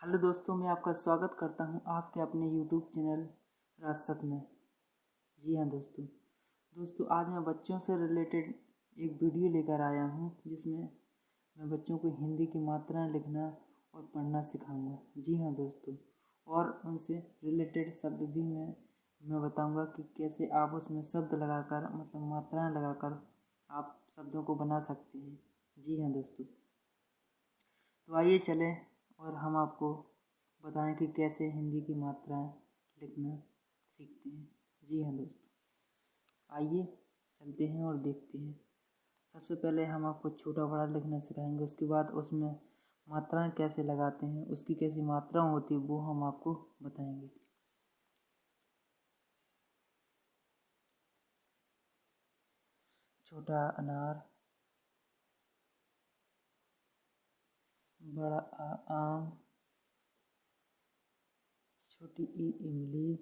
Hello दोस्तों, मैं आपका स्वागत करता हूं आपके अपने यूट्यूब चैनल राजसत में। जी हाँ दोस्तों आज मैं बच्चों से रिलेटेड एक वीडियो लेकर आया हूं जिसमें मैं बच्चों को हिंदी की मात्राएं लिखना और पढ़ना सिखाऊंगा। जी हाँ दोस्तों, और उनसे रिलेटेड शब्द भी मैं बताऊंगा कि कैसे आप उसमें शब्द लगाकर मतलब मात्राएं लगाकर आप शब्दों को बना सकते हैं। जी हाँ दोस्तों, तो आइए चलें और हम आपको बताएं कि कैसे हिंदी की मात्राएं लिखना सीखते हैं। जी हाँ दोस्तों, आइए चलते हैं और देखते हैं। सबसे पहले हम आपको छोटा बड़ा लिखना सिखाएंगे, उसके बाद उसमें मात्राएं कैसे लगाते हैं, उसकी कैसी मात्राएं होती है वो हम आपको बताएंगे। छोटा अनार, बड़ा आम, छोटी ई इमली,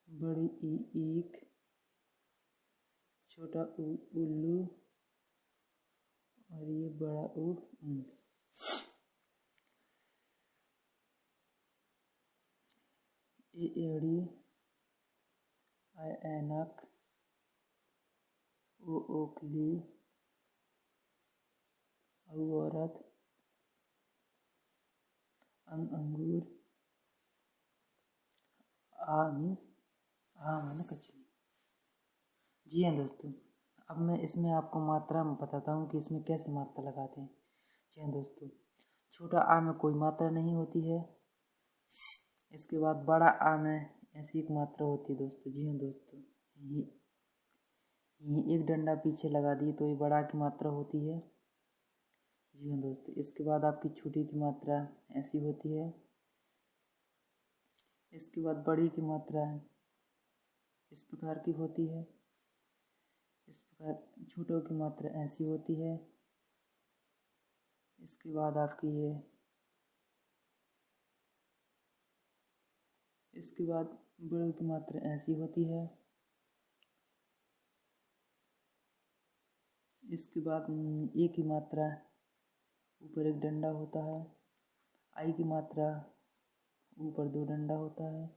बड़ी ई ईख, छोटा ऊ उल्लू और ये बड़ा ऊ ऊंट। ए एड़ी, आई ऐनक, ओ ओखली, औ औरत, अंगूर, आ मीन्स आ माने कचरी। जी हाँ दोस्तों, अब मैं इसमें आपको मात्रा में बताता हूँ कि इसमें कैसे मात्रा लगाते हैं। जी हाँ दोस्तों, छोटा आ में कोई मात्रा नहीं होती है। इसके बाद बड़ा आ में ऐसी एक मात्रा होती है दोस्तों। जी हाँ दोस्तों, ये एक डंडा पीछे लगा दिए तो ये बड़ा की मात्रा होती है। जी हाँ दोस्तों, इसके बाद आपकी छोटी की मात्रा ऐसी होती है। इसके बाद बड़ी की मात्रा इस प्रकार की होती है। इस प्रकार छोटों की मात्रा ऐसी होती है। इसके बाद आपकी ये इसके बाद बड़ों की मात्रा ऐसी होती है। इसके बाद ए की मात्रा ऊपर एक डंडा होता है। आई की मात्रा ऊपर दो डंडा होता है।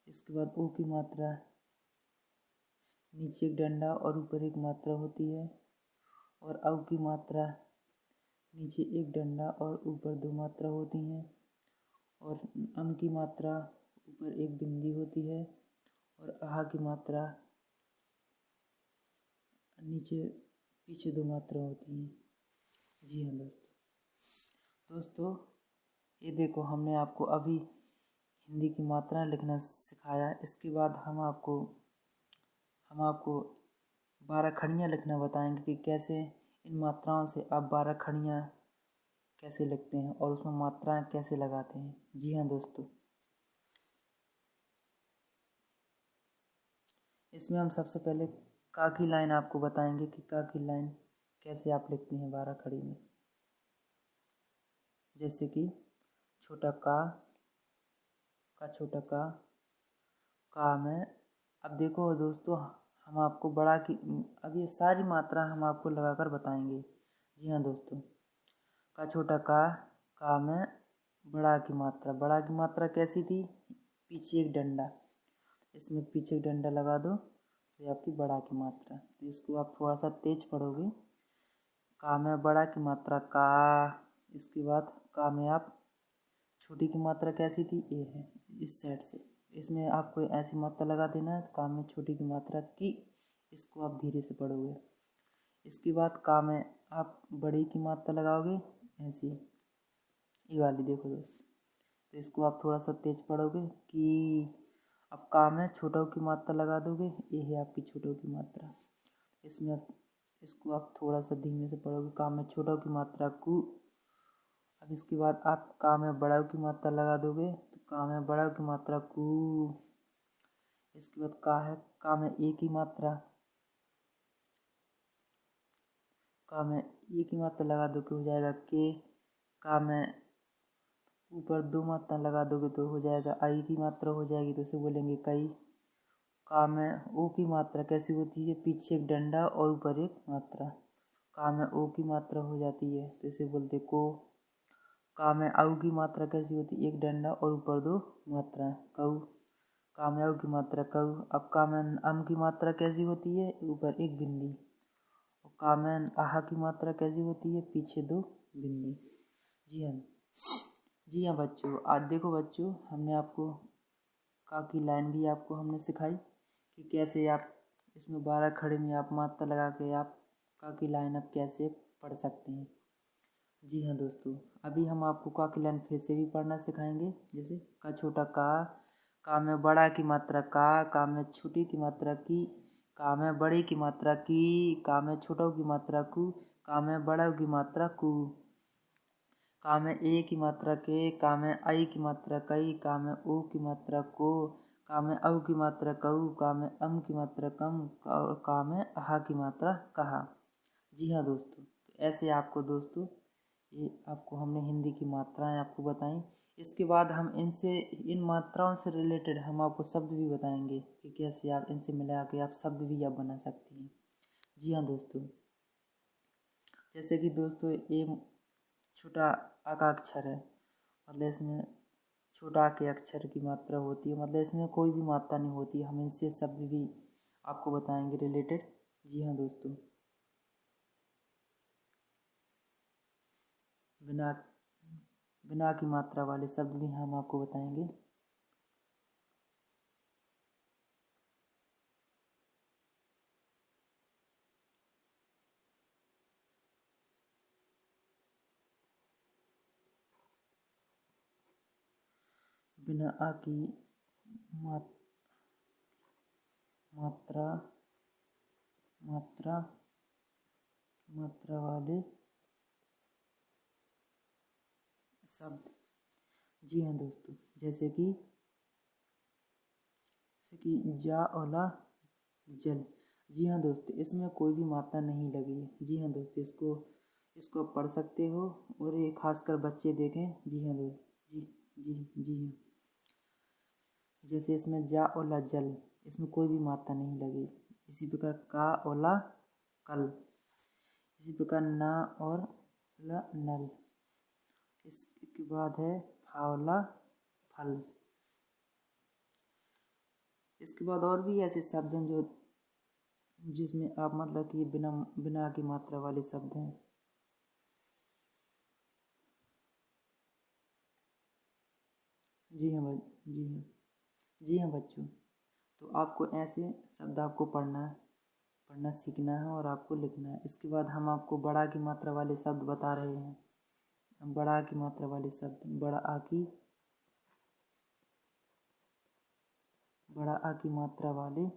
इसके बाद ओ की मात्रा नीचे एक डंडा और ऊपर एक मात्रा होती है। और औ की मात्रा नीचे एक डंडा और ऊपर दो मात्रा होती हैं। और अम की मात्रा ऊपर एक बिंदी होती है। और आहा की मात्रा नीचे पीछे दो मात्रा होती हैं। जी हाँ दोस्तों, ये देखो हमने आपको अभी हिंदी की मात्राएं लिखना सिखाया। इसके बाद हम आपको 12 खड़ियाँ लिखना बताएंगे कि कैसे इन मात्राओं से आप 12 खड़ियाँ कैसे लिखते हैं और उसमें मात्राएं कैसे लगाते हैं। जी हाँ दोस्तों, इसमें हम सबसे पहले का की लाइन आपको बताएंगे कि का की लाइन कैसे आप लिखते हैं 12 खड़ी में। जैसे कि छोटा का छोटा का में। अब देखो दोस्तों, हम आपको बड़ा की अब ये सारी मात्रा हम आपको लगाकर बताएंगे। जी हाँ दोस्तों, का छोटा का में बड़ा की मात्रा कैसी थी, पीछे एक डंडा। इसमें पीछे एक डंडा लगा दो तो ये आपकी बड़ा की मात्रा। तो इसको आप थोड़ा सा तेज पढ़ोगे। का में बड़ा की मात्रा का। इसके बाद का में आप छोटी की मात्रा कैसी थी, ए है इस साइड से। इसमें आपको ऐसी मात्रा लगा देना है। का में छोटी की मात्रा की, इसको आप धीरे से पढ़ोगे। इसके बाद का में आप बड़ी की मात्रा लगाओगे ऐसी, ये वाली देखो दोस्तों। तो इसको आप थोड़ा सा तेज पढ़ोगे कि अब का में छोटों की मात्रा लगा दोगे, ये है आपकी छोटों की मात्रा। इसमें आप इसको आप थोड़ा सा धीमे से पढ़ोगे। का में छोटों की मात्रा कु। अब इसके बाद आप का में बड़ा की मात्रा लगा दोगे तो का में बड़ा की मात्रा कु। इसके बाद का है का में ए की मात्रा। का में ए की मात्रा लगा दोगे हो जाएगा के। का में ऊपर दो मात्रा लगा दोगे तो हो जाएगा आई की मात्रा हो जाएगी, तो इसे बोलेंगे कई। का में ओ की मात्रा कैसी होती है, पीछे एक डंडा और ऊपर एक मात्रा। का में ओ की मात्रा हो जाती है तो इसे बोलते को। का में औ की मात्रा कैसी होती है, एक डंडा और ऊपर दो मात्राएं, कऊ। का में औ की मात्रा कऊ। अब का में अम की मात्रा कैसी होती है, ऊपर एक बिंदी। और का में आहा की मात्रा कैसी होती है, पीछे दो बिंदी। जी हाँ, जी हाँ बच्चों, आज देखो बच्चों, हमने आपको का की लाइन भी आपको हमने सिखाई कि कैसे आप इसमें 12 खड़े में आप मात्रा लगा के आप का की लाइन आप कैसे पढ़ सकते हैं। जी हाँ दोस्तों, अभी हम आपको का की लाइन फिर से भी पढ़ना सिखाएंगे। जैसे का छोटा का में बड़ा की मात्रा का में छोटी की मात्रा की, का में बड़ी की मात्रा की, का में छोटा की मात्रा कु, का में बड़ा की मात्रा कु, का में ए की मात्रा के, का में आई की मात्रा कई, का में ओ की मात्रा को, का में औ की मात्रा कऊ, का में अम की मात्रा कम, और का में आहा की मात्रा कहा। जी हाँ दोस्तों, तो ऐसे आपको दोस्तों ये आपको हमने हिंदी की मात्राएं आपको बताई। इसके बाद हम इनसे इन मात्राओं से रिलेटेड हम आपको शब्द भी बताएंगे कि कैसे आप इनसे मिला के आप शब्द भी आप बना सकते हैं। जी हाँ दोस्तों, जैसे कि दोस्तों ये छोटा आ का अक्षर है, मतलब इसमें छोटा आ के अक्षर की मात्रा होती है, मतलब इसमें कोई भी मात्रा नहीं होती। हम इनसे शब्द भी आपको बताएंगे रिलेटेड। जी हाँ दोस्तों, बिना बिना की मात्रा वाले शब्द भी हम आपको बताएंगे। बिना आ की मात्रा मात्रा मात्रा वाले शब्द। जी हाँ दोस्तों, जैसे कि जा ओला जल। जी हाँ दोस्तों, इसमें कोई भी मात्रा नहीं लगी है। जी हाँ दोस्तों, इसको आप पढ़ सकते हो, और ये खासकर बच्चे देखें। जी हाँ दोस्त, जी जी जी हाँ, जैसे इसमें जा ओला जल, इसमें कोई भी मात्रा नहीं लगी। इसी प्रकार का ओला कल, इसी प्रकार ना और ला नल। इसके बाद है फावला फल। इसके बाद और भी ऐसे शब्द हैं जो जिसमें आप मतलब कि बिना बिना की मात्रा वाले शब्द हैं। जी हाँ जी हाँ, जी हाँ बच्चों, तो आपको ऐसे शब्द आपको पढ़ना सीखना है और आपको लिखना है। इसके बाद हम आपको बड़ा की मात्रा वाले शब्द बता रहे हैं। हम बड़ा की मात्रा वाले शब्द, बड़ा आ की मात्रा वाले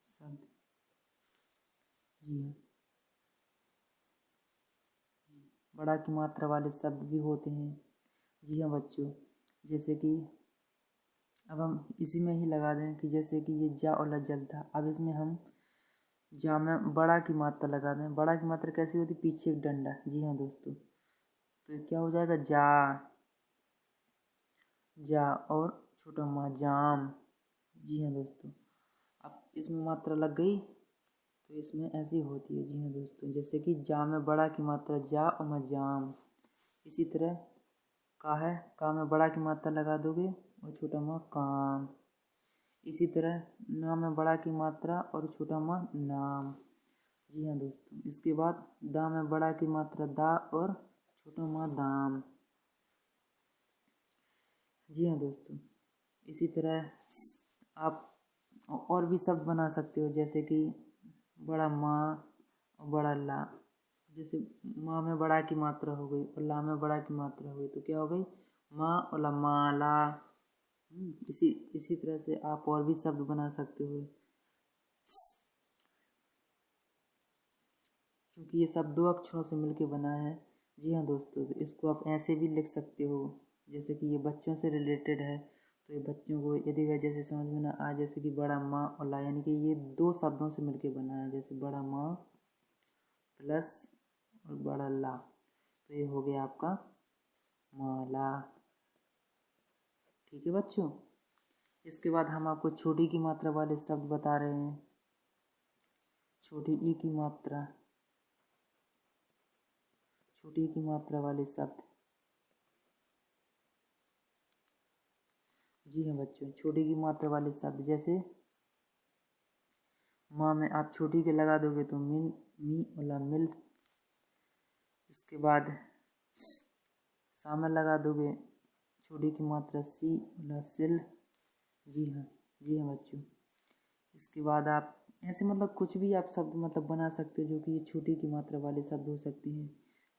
शब्द। जी हाँ, बड़ा की मात्रा वाले शब्द भी होते हैं। जी हाँ बच्चों, जैसे कि अब हम इसी में ही लगा दें कि जैसे कि ये जा और जल था। अब इसमें हम जा में बड़ा की मात्रा लगा दें। बड़ा की मात्रा कैसी होती, पीछे एक डंडा। जी हाँ दोस्तों, तो ये क्या हो जाएगा, जा जा, और छोटा मा जाम। जी हाँ दोस्तों, अब इसमें मात्रा लग गई तो इसमें ऐसी होती है। जी हाँ दोस्तों, जैसे कि जा में बड़ा की मात्रा जा और मैं जाम। इसी तरह का है, का में बड़ा की मात्रा लगा दोगे और छोटा माँ काम। इसी तरह ना में बड़ा की मात्रा और छोटा माँ नाम। जी हाँ दोस्तों, इसके बाद दा में बड़ा की मात्रा दा और छोटा माँ दाम। जी हाँ दोस्तों, इसी तरह आप और भी शब्द बना सकते हो, जैसे कि बड़ा माँ और बड़ा ला। जैसे माँ में बड़ा की मात्रा हो गई और ला में बड़ा की मात्रा हो गई, तो क्या हो गई, माँ और ला माला। इसी इसी तरह से आप और भी शब्द बना सकते हो, क्योंकि ये सब दो अक्षरों से मिलके बना है। जी हाँ दोस्तों, तो इसको आप ऐसे भी लिख सकते हो, जैसे कि ये बच्चों से रिलेटेड है, तो ये बच्चों को यदि अगर जैसे समझ में ना आए, जैसे कि बड़ा माँ और ला, यानी कि ये दो शब्दों से मिलके बना है। जैसे बड़ा माँ प्लस और बड़ा ला, तो ये हो गया आपका माला। ठीक है बच्चों, इसके बाद हम आपको छोटी की मात्रा वाले शब्द बता रहे हैं। छोटी ई की मात्रा, छोटी की मात्रा वाले शब्द। जी हाँ बच्चों, छोटी की मात्रा वाले शब्द जैसे माँ में आप छोटी के लगा दोगे तो मिल, मी ओला मिल। इसके बाद सा में लगा दोगे छोटी की मात्रा सी ओला सिल। जी हाँ बच्चों। इसके बाद आप ऐसे मतलब कुछ भी आप शब्द मतलब बना सकते हो जो कि ये छोटी की मात्रा वाले शब्द हो सकते हैं।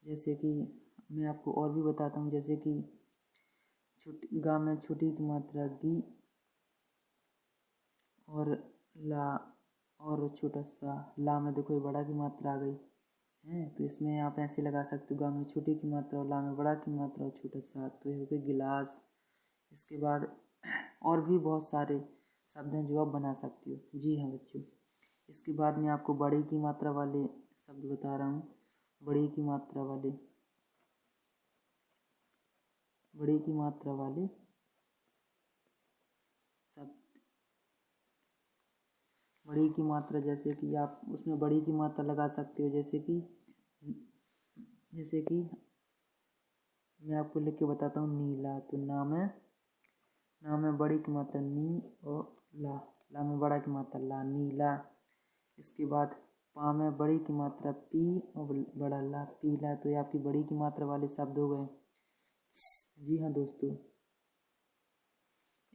जैसे कि मैं आपको और भी बताता हूँ, जैसे कि छोटी गा में छोटी की मात्रा गी और ला, और छोटा सा ला में देखो ये बड़ा की मात्रा आ गई है, तो इसमें आप ऐसे लगा सकते हो गा में छोटी की मात्रा और ला में बड़ा की मात्रा और छोटा सा, तो ये हो गया गिलास। इसके बाद और भी बहुत सारे शब्द हैं जो आप बना सकते हो। जी हाँ बच्चों। इसके बाद मैं आपको बड़ी की मात्रा वाले शब्द बता रहा हूँ। बड़ी की मात्रा वाले शब्द। बड़ी की मात्रा जैसे कि आप उसमें बड़ी की मात्रा लगा सकते हो, जैसे कि मैं आपको लिख के बताता हूँ नीला। तो ना में बड़ी की मात्रा नी और ला में बड़ा की मात्रा ला, नीला। इसके बाद पा में बड़ी की मात्रा पी और बड़ा ला, पीला। तो ये आपकी बड़ी की मात्रा वाले शब्द हो गए। जी हाँ दोस्तों।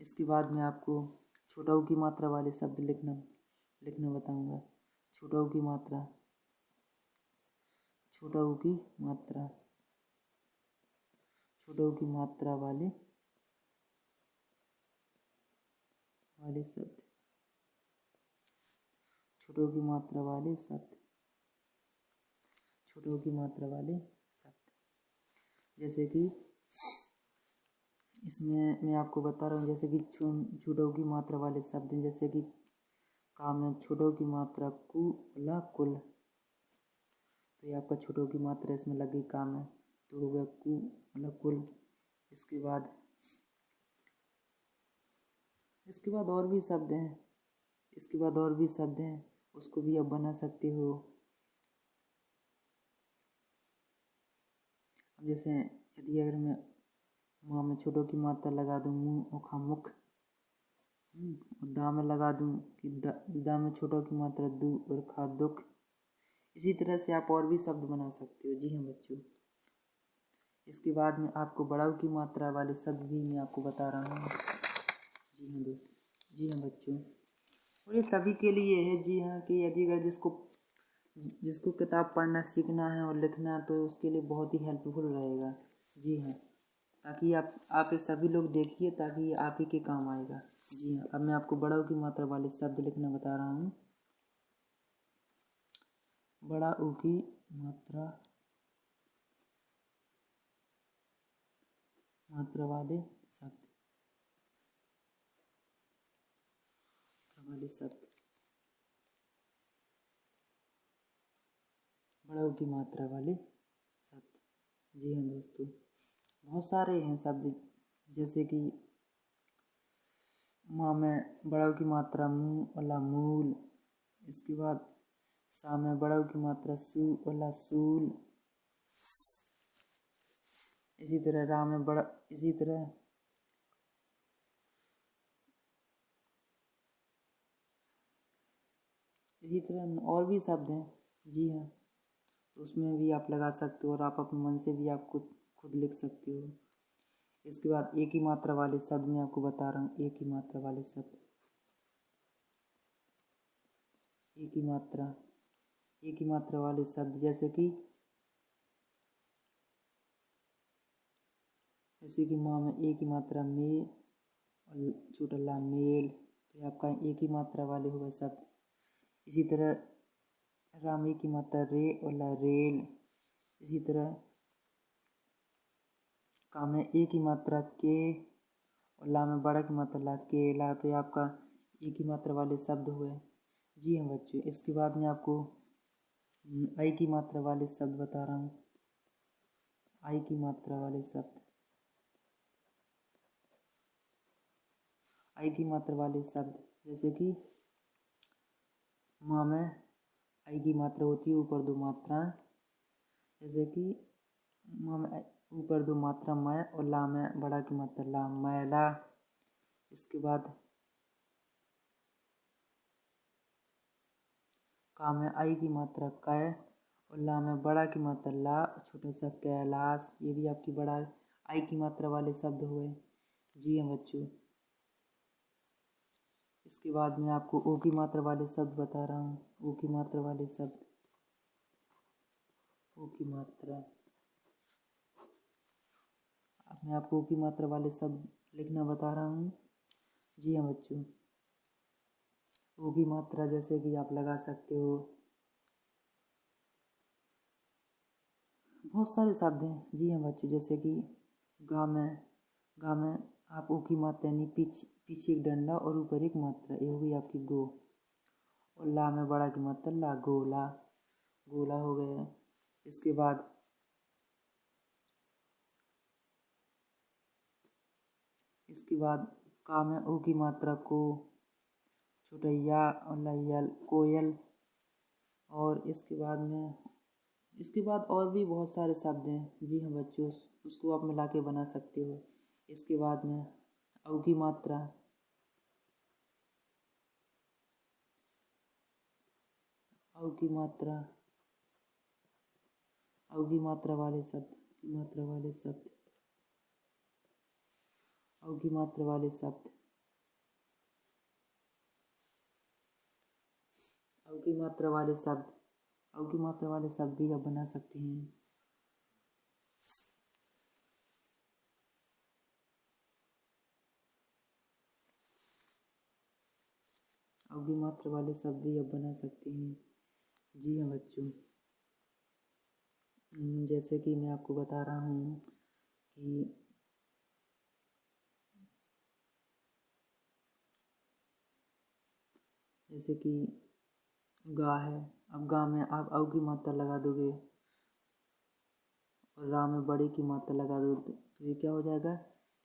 इसके बाद मैं आपको छोटा ऊ की मात्रा वाले शब्द लिखना बताऊंगा। छोटा ऊ की मात्रा वाले शब्द। छोटा ऊ की मात्रा वाले शब्द। जैसे कि इसमें मैं आपको बता रहा हूँ, जैसे कि छोटा ऊ की मात्रा वाले शब्द हैं, जैसे कि का में छोटा ऊ की मात्रा कु ला कुल। तो ये आपका छोटा ऊ की मात्रा इसमें लग गई का में, तो हो गया कु ला कुल। इसके बाद और भी शब्द हैं, उसको भी आप बना सकते हो। अब जैसे यदि अगर मैं माँ में छोटों की मात्रा लगा दूँ मुँह ओखा मुख, दा में लगा दूँ कि दा में छोटों की मात्रा दू और खा दुख। इसी तरह से आप और भी शब्द बना सकते हो। जी हाँ बच्चों। इसके बाद में आपको बड़ाऊ की मात्रा वाले शब्द भी मैं आपको बता रहा हूँ। जी हाँ दोस्तों। जी हाँ बच्चों। और ये सभी के लिए है। जी हाँ, कि यदि अगर जिसको किताब पढ़ना सीखना है और लिखना, तो उसके लिए बहुत ही हेल्पफुल रहेगा। जी हाँ, ताकि आप ये सभी लोग देखिए, ताकि ये आप ही के काम आएगा। जी हाँ। अब मैं आपको बड़ा ऊ की मात्रा वाले शब्द लिखना बता रहा हूँ। बड़ा ऊ की मात्रा वाले शब्द। बड़ा ऊ की मात्रा वाले शब्द। जी हाँ दोस्तों, बहुत सारे हैं शब्द, जैसे कि माँ में बड़ा ऊ की मात्रा मुँह वाला मूल। इसके बाद सा में बड़ा ऊ की मात्रा सू वाला सूल। इसी तरह रा में इसी तरह और भी शब्द हैं। जी हाँ, तो उसमें भी आप लगा सकते हो और आप अपने मन से भी आप खुद लिख सकते हो। इसके बाद एक ही मात्रा वाले शब्द मैं आपको बता रहा हूँ। एक ही मात्रा वाले शब्द। एक ही मात्रा वाले शब्द जैसे कि माँ में एक ही मात्रा में और छोटा ला मेल। तो आपका एक ही मात्रा वाले होगा शब्द। इसी तरह राम एक ही मात्रा रे और ला रेल। इसी तरह का में एक ही मात्रा के और ला में बड़ा की मात्रा ला केला। तो ये आपका एक ही मात्रा वाले शब्द हुए। जी हाँ बच्चों। इसके बाद मैं आपको आई की मात्रा वाले शब्द बता रहा हूँ। आई की मात्रा वाले शब्द। आई की मात्रा वाले शब्द जैसे कि माँ में आई की मात्रा होती है ऊपर दो मात्राएं, जैसे कि म में ऊपर दो मात्रा मैं और ला में बड़ा की मात्रा ला, मैला। इसके बाद का में आई की मात्रा कै और ला में बड़ा की मात्रा ला, छोटा सा कैलाश। ये भी आपकी बड़ा आई की मात्रा वाले शब्द हुए। जी हाँ बच्चों। इसके बाद मैं आपको ओ की मात्रा वाले शब्द बता रहा हूँ। ओ की मात्रा वाले शब्द, ओ की मात्रा। अब मैं आपको ओ की मात्रा वाले शब्द लिखना बता रहा हूँ। जी हाँ बच्चों। ओ की मात्रा जैसे कि आप लगा सकते हो, बहुत सारे शब्द हैं। जी हाँ बच्चों, जैसे कि गा में आप ओ की मात्रा यानी पीछे एक डंडा और ऊपर एक मात्रा, ये हो गई आपकी गो। और ला में बड़ा की मात्रा ला, गोला, गोला हो गया। इसके बाद का में ओ की मात्रा को, छोटैया और लैयल, कोयल। और इसके बाद और भी बहुत सारे शब्द हैं। जी हाँ बच्चों, उसको आप मिला के बना सकते हो। इसके बाद में औ की मात्रा, औ की मात्रा, औ की मात्रा वाले शब्द, की मात्रा वाले शब्द, औ की मात्रा वाले शब्द, औ की मात्रा वाले शब्द, औ की मात्रा वाले शब्द भी आप बना सकते हैं। औ की मात्रा वाले शब्द भी आप बना सकते हैं। जी हाँ बच्चों। जैसे कि मैं आपको बता रहा हूँ कि जैसे कि गा है। अब गा में आप औ की मात्रा लगा दोगे और रा में बड़े की मात्रा लगा दो तो ये क्या हो जाएगा,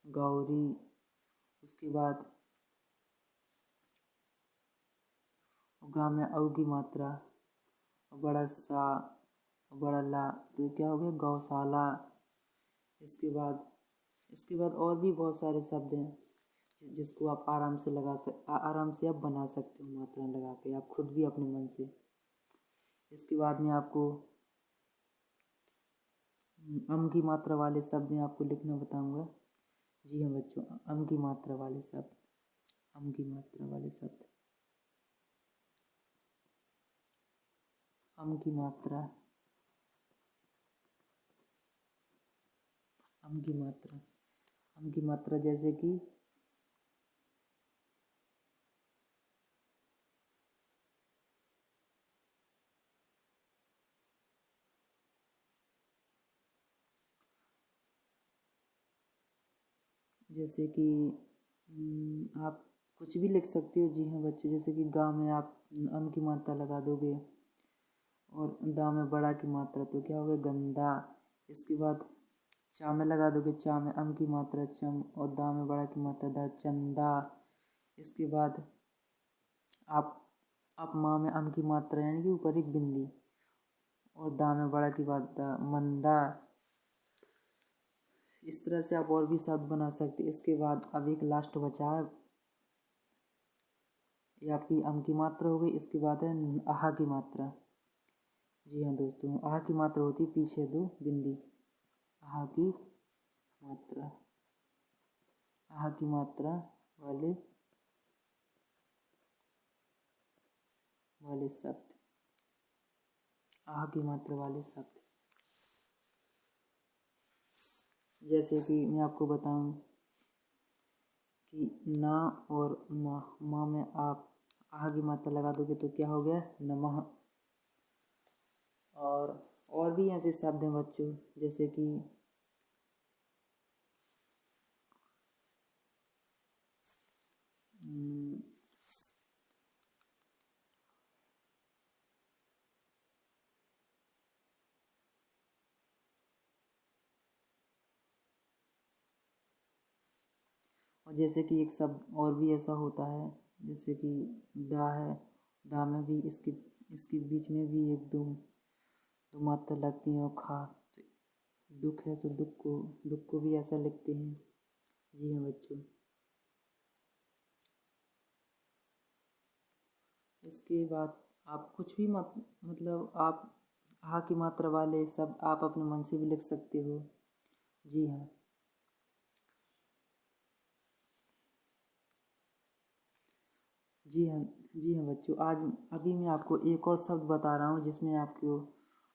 गौरी। उसके बाद गा में औ की मात्रा और बड़ा सा और बड़ा ला, तो ये क्या हो गया, गौशाला। इसके बाद और भी बहुत सारे शब्द हैं जिसको आप आराम से आप बना सकते हो मात्रा लगा के, आप खुद भी अपने मन से। इसके बाद में आपको अम की मात्रा वाले शब्द में आपको लिखना बताऊंगा। जी हाँ बच्चों, अम की मात्रा वाले शब्द, अम की मात्रा वाले शब्द, अम की मात्रा, अम की मात्रा, अम की मात्रा जैसे कि आप कुछ भी लिख सकते हो। जी हाँ बच्चों, जैसे कि गा में आप अम की मात्रा लगा दोगे और दा में बड़ा की मात्रा, तो क्या हो गया, गंदा। इसके बाद चा में लगा दोगे, चा में अम की मात्रा चम और दा में बड़ा की मात्रा दा, चंदा। इसके बाद आप माँ में अम की मात्रा यानी कि ऊपर एक बिंदी और दा में बड़ा की मात्रा मंदा। इस तरह से आप और भी शब्द बना सकते। इसके बाद अब एक लास्ट बचा है, ये आपकी अम की मात्रा हो गई। इसके बाद है आहा की मात्रा। जी हाँ दोस्तों, आहा की मात्रा होती है पीछे दो बिंदी, आहा की मात्रा, आहा की मात्रा वाले वाले शब्द, आहा की मात्रा वाले शब्द। जैसे कि मैं आपको बताऊं कि ना और माँ में आप आहा की मात्रा लगा दोगे तो क्या हो गया, नमः। और भी ऐसे शब्द हैं बच्चों, जैसे कि और जैसे कि एक शब्द और भी ऐसा होता है, जैसे कि दा है। दा में भी इसके बीच में भी एक दो दो मात्रा लगती है और खा, दुख है तो दुख को भी ऐसा लिखते हैं। जी हाँ बच्चों। इसके बाद आप कुछ भी मतलब आप हा की मात्रा वाले शब्द आप अपने मन से भी लिख सकते हो। जी हाँ। जी हाँ। जी हाँ बच्चों, आज अभी मैं आपको एक और शब्द बता रहा हूँ जिसमें आपको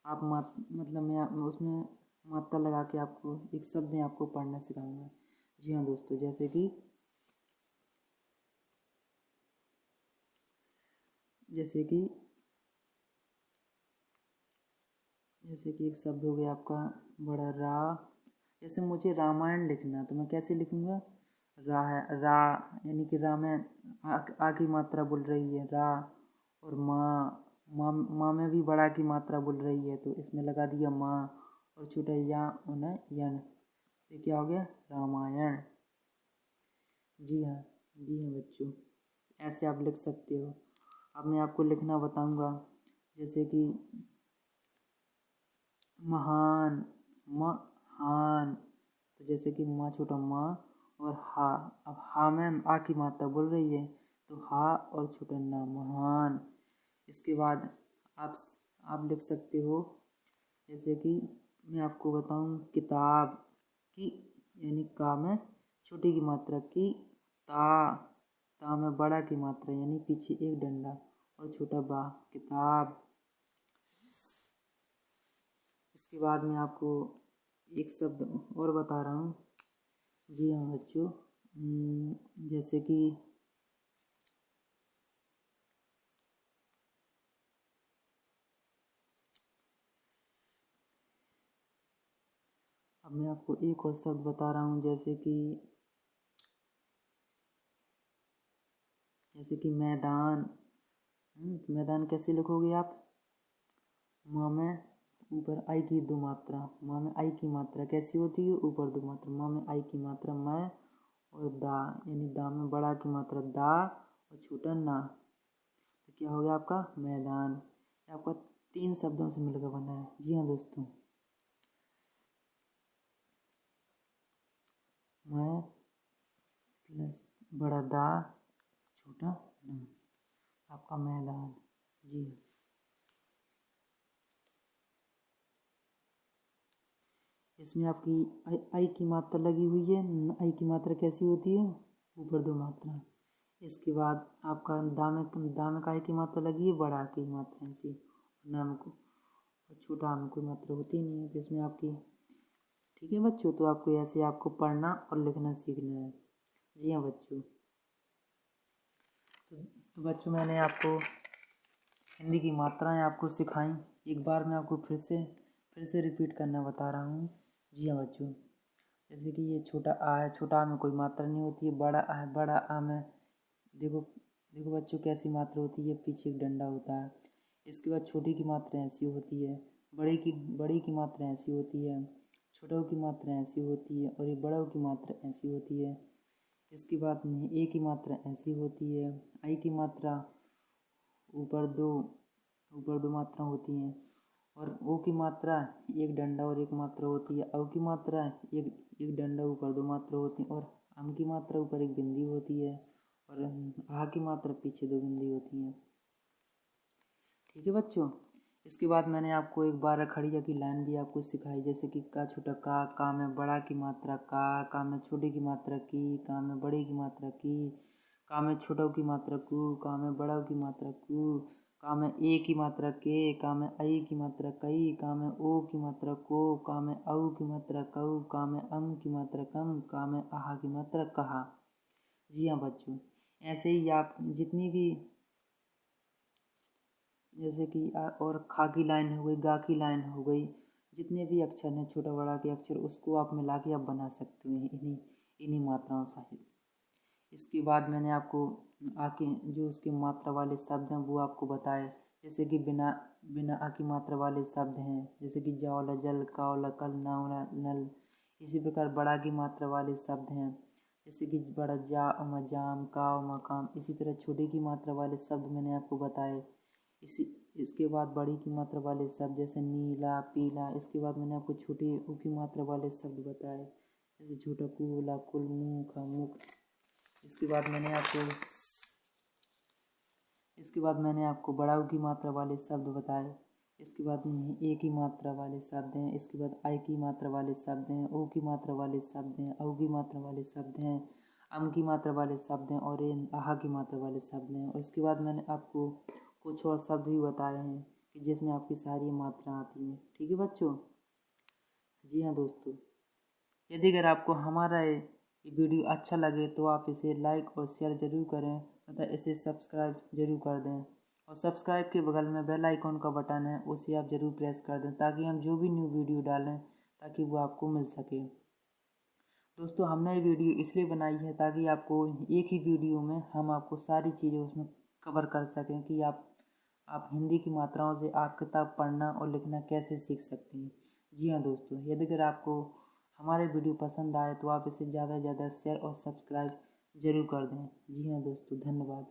आप मतलब मैं उसमें मात्रा लगा के आपको एक शब्द में आपको पढ़ना सिखाऊंगा। जी हाँ दोस्तों, जैसे कि जैसे कि एक शब्द हो गया आपका बड़ा रा। जैसे मुझे रामायण लिखना तो मैं कैसे लिखूँगा? रा है रा, यानी कि रा में आ की मात्रा बोल रही है रा। और माँ में भी बड़ा की मात्रा बोल रही है तो इसमें लगा दिया माँ। और छोटा या उन्हें यन, ये क्या हो गया? रामायण। जी हाँ। जी हाँ बच्चों, ऐसे आप लिख सकते हो। अब मैं आपको लिखना बताऊंगा। जैसे कि महान, महान। तो जैसे कि माँ छोटा माँ और हा। अब हा में आ की मात्रा बोल रही है तो हा और छोटा ना महान। इसके बाद आप आप लिख सकते हो। जैसे कि मैं आपको बताऊं किताब की, यानी का में छोटी की मात्रा की ता में बड़ा की मात्रा यानी पीछे एक डंडा और छोटा बा किताब। इसके बाद मैं आपको एक शब्द और बता रहा हूँ। जी हाँ बच्चों। जैसे कि अब मैं आपको एक और शब्द बता रहा हूँ। जैसे कि मैदान। तो मैदान कैसे लिखोगे आप? माँ में ऊपर आई की दो मात्रा, माँ में आई की मात्रा कैसी होती है? ऊपर दो मात्रा, माँ में आई की मात्रा मैं और दा, यानी दा में बड़ा की मात्रा दा और छोटा ना। तो क्या हो गया आपका? मैदान। ये आपका 3 शब्दों से मिलकर बना है। जी हाँ दोस्तों। मैं प्लस बड़ा दा छोटा ना, आपका मैदान। जी। इसमें आपकी आई की मात्रा लगी हुई है। आई की मात्रा कैसी होती है? ऊपर दो मात्रा। इसके बाद आपका दाम काय की मात्रा लगी है? बड़ा की मात्रा ऐसी। नाम को और छोटा आम कोई मात्रा होती नहीं है तो इसमें आपकी। ठीक है बच्चों, तो आपको ऐसे आपको पढ़ना और लिखना सीखना है। जी हाँ बच्चों। तो बच्चों, मैंने आपको हिंदी की मात्राएं आपको सिखाई। एक बार मैं आपको फिर से रिपीट करना बता रहा हूँ। जी हाँ बच्चों। जैसे कि ये छोटा आ है, छोटा आ में कोई मात्रा नहीं होती है। बड़ा आ है, बड़ा आ में देखो देखो बच्चों कैसी मात्रा होती है, पीछे एक डंडा होता है। इसके बाद छोटी की मात्रा ऐसी होती है, बड़ी की मात्रा ऐसी होती है, छोटों की मात्रा ऐसी होती है और ये बड़ों की मात्रा ऐसी होती है। इसके बाद में ए की मात्रा ऐसी होती है। आई की मात्रा ऊपर दो ऊपर दो मात्रा होती हैं। और ओ की मात्रा एक डंडा और एक मात्रा होती है। औ की मात्रा एक एक डंडा ऊपर दो मात्रा होती है। और आम की मात्रा ऊपर एक बिंदी होती है। और आ की मात्रा पीछे दो बिंदी होती हैं। ठीक है बच्चों। इसके बाद मैंने आपको एक बार खड़िया की लाइन भी आपको सिखाई। जैसे कि का छोटा का में बड़ा की मात्रा का में छोटी की मात्रा की, का में बड़ी की मात्रा की, का में छोटों की मात्रा कु, का में बड़ों की मात्रा कु, का में ए की मात्रा के, का में आई की मात्रा कई, का में ओ की मात्रा को, का में औ की मात्रा कऊ, का में अम की मात्रा कम, का में आहा की मात्रा कहा। जी हाँ बच्चों। ऐसे ही आप जितनी भी, जैसे कि और खा की लाइन हो गई, गा की लाइन हो गई, जितने भी अक्षर हैं छोटा बड़ा के अक्षर, उसको आप मिला के आप बना सकते हो इन्हीं इन्हीं मात्राओं सहित। इसके बाद मैंने आपको आके जो उसके मात्रा वाले शब्द हैं वो आपको बताए। जैसे कि बिना बिना आ की मात्रा वाले शब्द हैं, जैसे कि जाओला जल, काओला कल, नावला नल। इसी प्रकार बड़ा की मात्रा वाले शब्द हैं, जैसे कि बड़ा जा, जाम, काव, मकाम। इसी तरह छोटे की मात्रा वाले शब्द मैंने आपको बताए। इसके बाद बड़ी की मात्रा वाले शब्द जैसे नीला, पीला। इसके बाद मैंने आपको छोटी ऊ की मात्रा वाले शब्द बताए, जैसे छोटा कूला, कुल, मुख, मुख। इसके बाद मैंने आपको बड़ा ऊ की मात्रा वाले शब्द बताए। इसके बाद ए की मात्रा वाले शब्द हैं। इसके बाद आई की मात्रा वाले शब्द हैं, ओ की मात्रा वाले शब्द हैं, औ की मात्रा वाले शब्द हैं, अम की मात्रा वाले शब्द हैं और आहा की मात्रा वाले शब्द हैं। और इसके बाद मैंने आपको कुछ और शब्द भी बताए हैं कि जिसमें आपकी सारी मात्रा आती हैं। ठीक है बच्चों? जी हाँ दोस्तों, यदि अगर आपको हमारा ये वीडियो अच्छा लगे तो आप इसे लाइक और शेयर ज़रूर करें तथा इसे सब्सक्राइब ज़रूर कर दें। और सब्सक्राइब के बगल में बेल आइकॉन का बटन है, उसे आप ज़रूर प्रेस कर दें ताकि हम जो भी न्यू वीडियो डालें ताकि वो आपको मिल सके। दोस्तों, हमने ये वीडियो इसलिए बनाई है ताकि आपको एक ही वीडियो में हम आपको सारी चीज़ें उसमें कवर कर सकें कि आप हिंदी की मात्राओं से आप किताब पढ़ना और लिखना कैसे सीख सकते हैं। जी हाँ दोस्तों, यदि अगर आपको हमारे वीडियो पसंद आए तो आप इसे ज़्यादा से ज़्यादा शेयर और सब्सक्राइब ज़रूर कर दें। जी हाँ दोस्तों, धन्यवाद।